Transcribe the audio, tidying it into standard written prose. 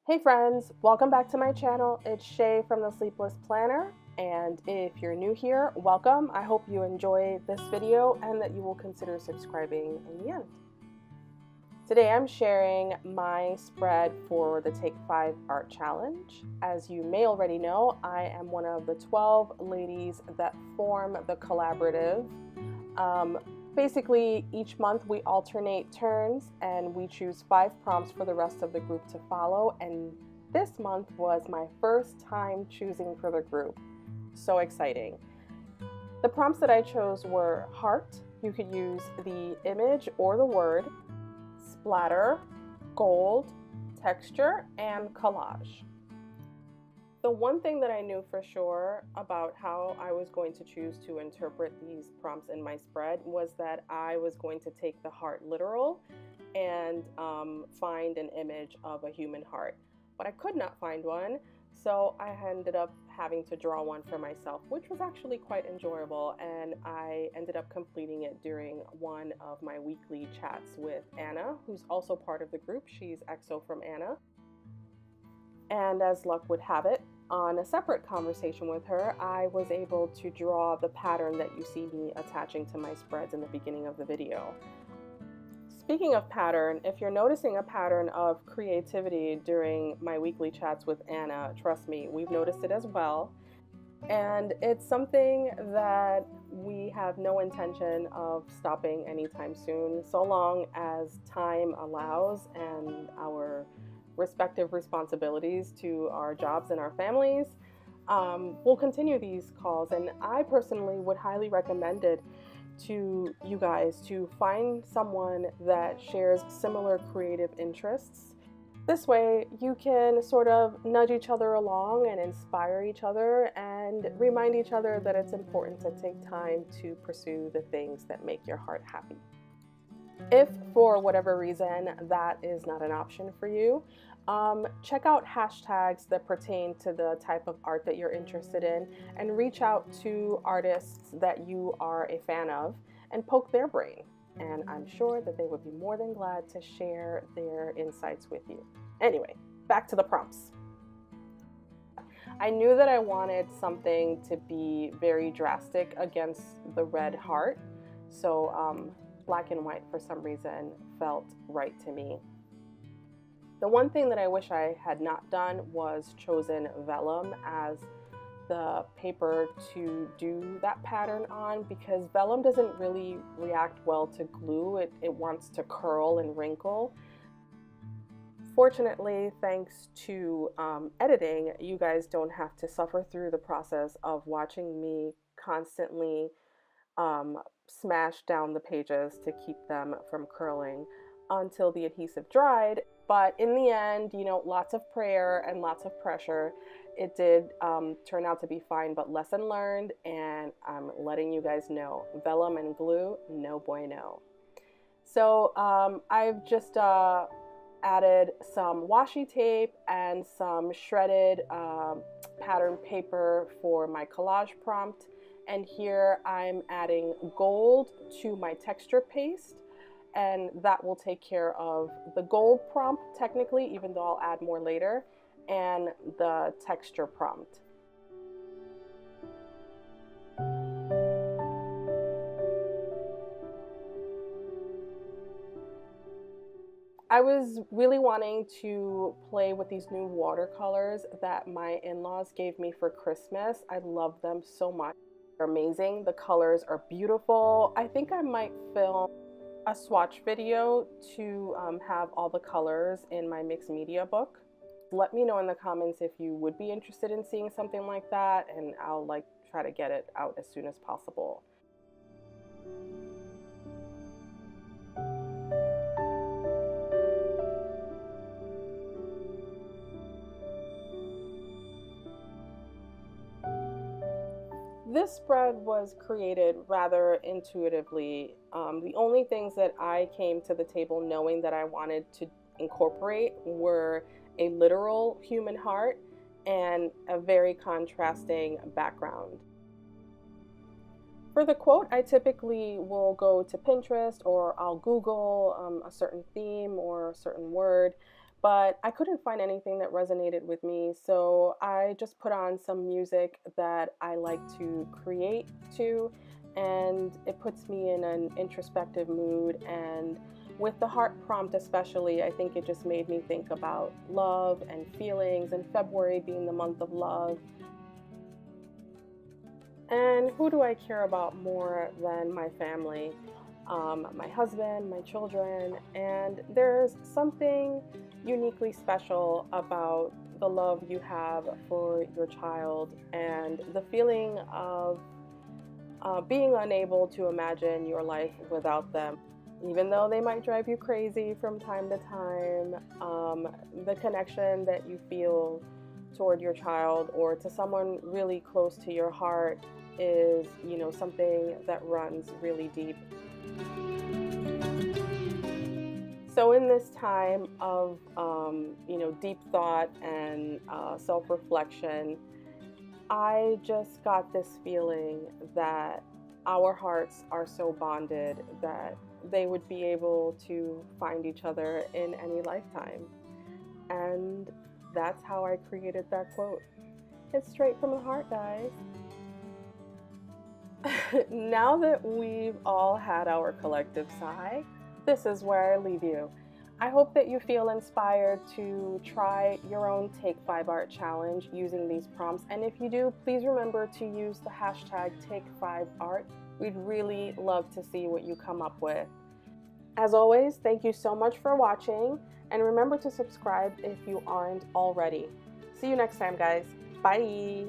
Hey friends, welcome back to my channel. It's Shay from the Sleepless Planner, and if you're new here, welcome. I hope you enjoy this video and that you will consider subscribing in the end. Today I'm sharing my spread for the Take 5 Art Challenge. As you may already know, I am one of the 12 ladies that form the collaborative. Basically, each month we alternate turns and we choose 5 prompts for the rest of the group to follow. And this month was my first time choosing for the group. So exciting. The prompts that I chose were heart, you could use the image or the word, splatter, gold, texture, and collage. The one thing that I knew for sure about how I was going to choose to interpret these prompts in my spread was that I was going to take the heart literal and find an image of a human heart. But I could not find one, so I ended up having to draw one for myself, which was actually quite enjoyable, and I ended up completing it during one of my weekly chats with Anna, who's also part of the group. She's EXO from Anna. And as luck would have it, on a separate conversation with her, I was able to draw the pattern that you see me attaching to my spreads in the beginning of the video. Speaking of pattern, if you're noticing a pattern of creativity during my weekly chats with Anna, trust me, we've noticed it as well. And it's something that we have no intention of stopping anytime soon, so long as time allows and our respective responsibilities to our jobs and our families. We'll continue these calls, and I personally would highly recommend it to you guys to find someone that shares similar creative interests. This way you can sort of nudge each other along and inspire each other and remind each other that it's important to take time to pursue the things that make your heart happy. If for whatever reason that is not an option for you, check out hashtags that pertain to the type of art that you're interested in and reach out to artists that you are a fan of and poke their brain. And I'm sure that they would be more than glad to share their insights with you. Anyway, back to the prompts. I knew that I wanted something to be very drastic against the red heart, so black and white for some reason felt right to me. The one thing that I wish I had not done was chosen vellum as the paper to do that pattern on, because vellum doesn't really react well to glue. It wants to curl and wrinkle. Fortunately, thanks to editing, you guys don't have to suffer through the process of watching me constantly smash down the pages to keep them from curling until the adhesive dried. But in the end, you know, lots of prayer and lots of pressure, it did turn out to be fine, but lesson learned, and I'm letting you guys know, vellum and glue, no bueno. So I've just added some washi tape and some shredded pattern paper for my collage prompt. And here I'm adding gold to my texture paste, and that will take care of the gold prompt technically, even though I'll add more later, and the texture prompt. I was really wanting to play with these new watercolors that my in-laws gave me for Christmas. I love them so much. They're amazing. The colors are beautiful. I think I might film a swatch video to have all the colors in my mixed media book. Let me know in the comments if you would be interested in seeing something like that, and I'll try to get it out as soon as possible. This spread was created rather intuitively. The only things that I came to the table knowing that I wanted to incorporate were a literal human heart and a very contrasting background. For the quote, I typically will go to Pinterest, or I'll Google a certain theme or a certain word, but I couldn't find anything that resonated with me, so I just put on some music that I like to create to, and it puts me in an introspective mood. And with the heart prompt especially, I think it just made me think about love and feelings, and February being the month of love. And who do I care about more than my family? My husband, my children, and there's something uniquely special about the love you have for your child and the feeling of being unable to imagine your life without them. Even though they might drive you crazy from time to time, the connection that you feel toward your child or to someone really close to your heart is, something that runs really deep. So in this time of, deep thought and self-reflection, I just got this feeling that our hearts are so bonded that they would be able to find each other in any lifetime. And that's how I created that quote. It's straight from the heart, guys. Now that we've all had our collective sigh, this is where I leave you. I hope that you feel inspired to try your own Take 5 Art challenge using these prompts. And if you do, please remember to use the hashtag Take5Art. We'd really love to see what you come up with. As always, thank you so much for watching, and remember to subscribe if you aren't already. See you next time, guys. Bye!